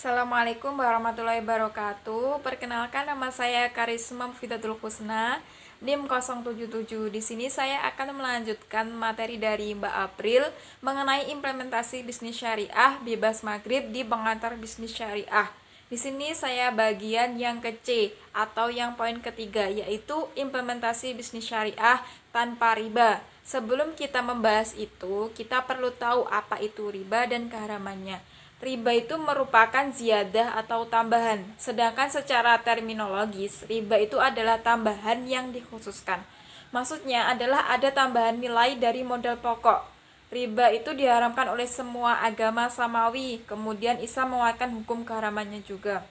Assalamualaikum warahmatullahi wabarakatuh. Perkenalkan, nama saya Karisma Mufidatul Husna, NIM 077. Di sini saya akan melanjutkan materi dari Mbak April mengenai implementasi bisnis syariah bebas maghrib di pengantar bisnis syariah. Di sini saya bagian yang ke C atau yang poin ketiga, yaitu implementasi bisnis syariah tanpa riba. Sebelum kita membahas itu, kita perlu tahu apa itu riba dan keharamannya. Riba itu merupakan ziyadah atau tambahan, sedangkan secara terminologis, riba itu adalah tambahan yang dikhususkan. Maksudnya adalah ada tambahan nilai dari modal pokok. Riba itu diharamkan oleh semua agama samawi, kemudian Islam menguatkan hukum keharamannya juga.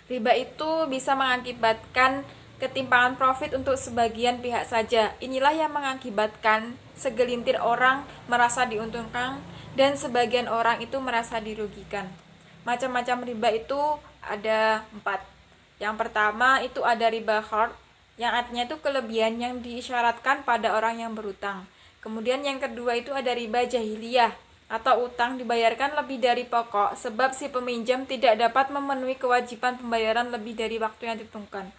Riba itu bisa mengakibatkan ketimpangan profit untuk sebagian pihak saja. Inilah yang mengakibatkan segelintir orang merasa diuntungkan dan sebagian orang itu merasa dirugikan. Macam-macam riba itu ada 4. Yang pertama itu ada riba hard, yang artinya itu kelebihan yang diisyaratkan pada orang yang berutang. Kemudian yang kedua itu ada riba jahiliyah, atau utang dibayarkan lebih dari pokok sebab si peminjam tidak dapat memenuhi kewajiban pembayaran lebih dari waktu yang ditentukan.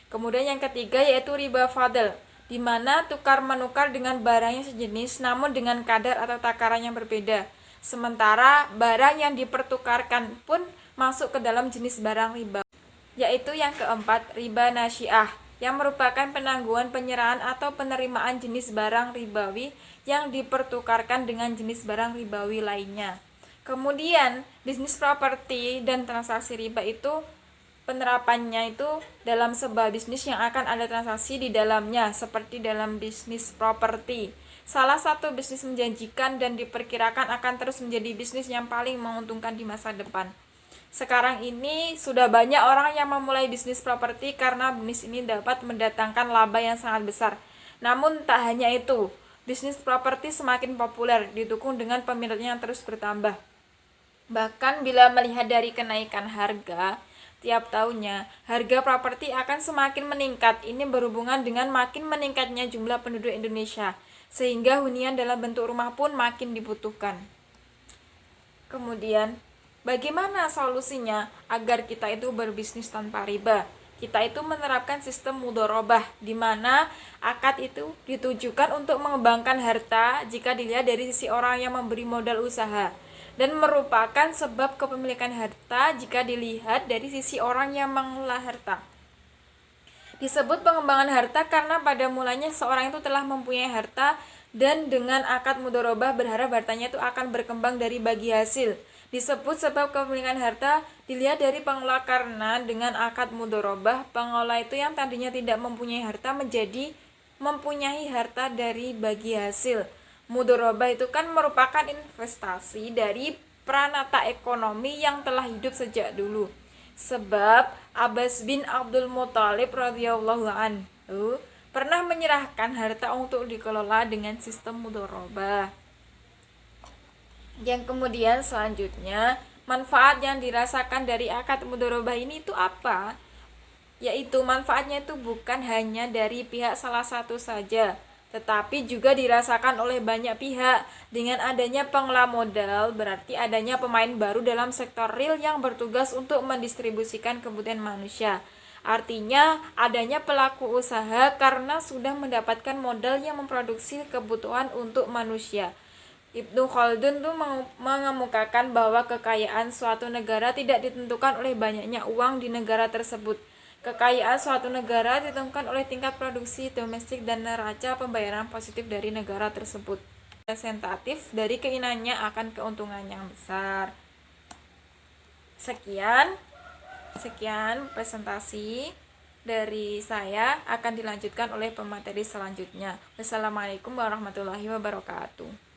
Kemudian yang ketiga yaitu riba fadl, di mana tukar menukar dengan barang yang sejenis namun dengan kadar atau takaran yang berbeda. Sementara barang yang dipertukarkan pun masuk ke dalam jenis barang riba. Yaitu yang keempat, riba nasyiah, yang merupakan penangguhan penyerahan atau penerimaan jenis barang ribawi yang dipertukarkan dengan jenis barang ribawi lainnya. Kemudian, bisnis properti dan transaksi riba itu penerapannya itu dalam sebuah bisnis yang akan ada transaksi di dalamnya, seperti dalam bisnis properti. Salah satu bisnis menjanjikan dan diperkirakan akan terus menjadi bisnis yang paling menguntungkan di masa depan. Sekarang ini sudah banyak orang yang memulai bisnis properti karena bisnis ini dapat mendatangkan laba yang sangat besar. Namun tak hanya itu, bisnis properti semakin populer didukung dengan peminatnya yang terus bertambah. Bahkan bila melihat dari kenaikan harga tiap tahunnya, harga properti akan semakin meningkat. Ini berhubungan dengan makin meningkatnya jumlah penduduk Indonesia, sehingga hunian dalam bentuk rumah pun makin dibutuhkan. Kemudian, bagaimana solusinya agar kita itu berbisnis tanpa riba? Kita itu menerapkan sistem mudharabah, di mana akad itu ditujukan untuk mengembangkan harta jika dilihat dari sisi orang yang memberi modal usaha, dan merupakan sebab kepemilikan harta jika dilihat dari sisi orang yang mengelola harta. Disebut pengembangan harta karena pada mulanya seorang itu telah mempunyai harta dan dengan akad mudharabah berharap hartanya itu akan berkembang dari bagi hasil. Disebut sebab kepemilikan harta dilihat dari pengelola karena dengan akad mudharabah pengelola itu yang tadinya tidak mempunyai harta menjadi mempunyai harta dari bagi hasil. Mudharabah itu kan merupakan investasi dari pranata ekonomi yang telah hidup sejak dulu. Sebab Abbas bin Abdul Muthalib radhiyallahu anhu pernah menyerahkan harta untuk dikelola dengan sistem mudharabah. Yang kemudian selanjutnya, manfaat yang dirasakan dari akad mudharabah ini itu apa? Yaitu manfaatnya itu bukan hanya dari pihak salah satu saja, tetapi juga dirasakan oleh banyak pihak. Dengan adanya pengelola modal, berarti adanya pemain baru dalam sektor real yang bertugas untuk mendistribusikan kebutuhan manusia. Artinya adanya pelaku usaha karena sudah mendapatkan modal yang memproduksi kebutuhan untuk manusia. Ibnu Khaldun tuh mengemukakan bahwa kekayaan suatu negara tidak ditentukan oleh banyaknya uang di negara tersebut. Kekayaan suatu negara ditentukan oleh tingkat produksi domestik dan neraca pembayaran positif dari negara tersebut. Representatif dari keinginannya akan keuntungan yang besar. Sekian presentasi dari saya, akan dilanjutkan oleh pemateri selanjutnya. Wassalamualaikum warahmatullahi wabarakatuh.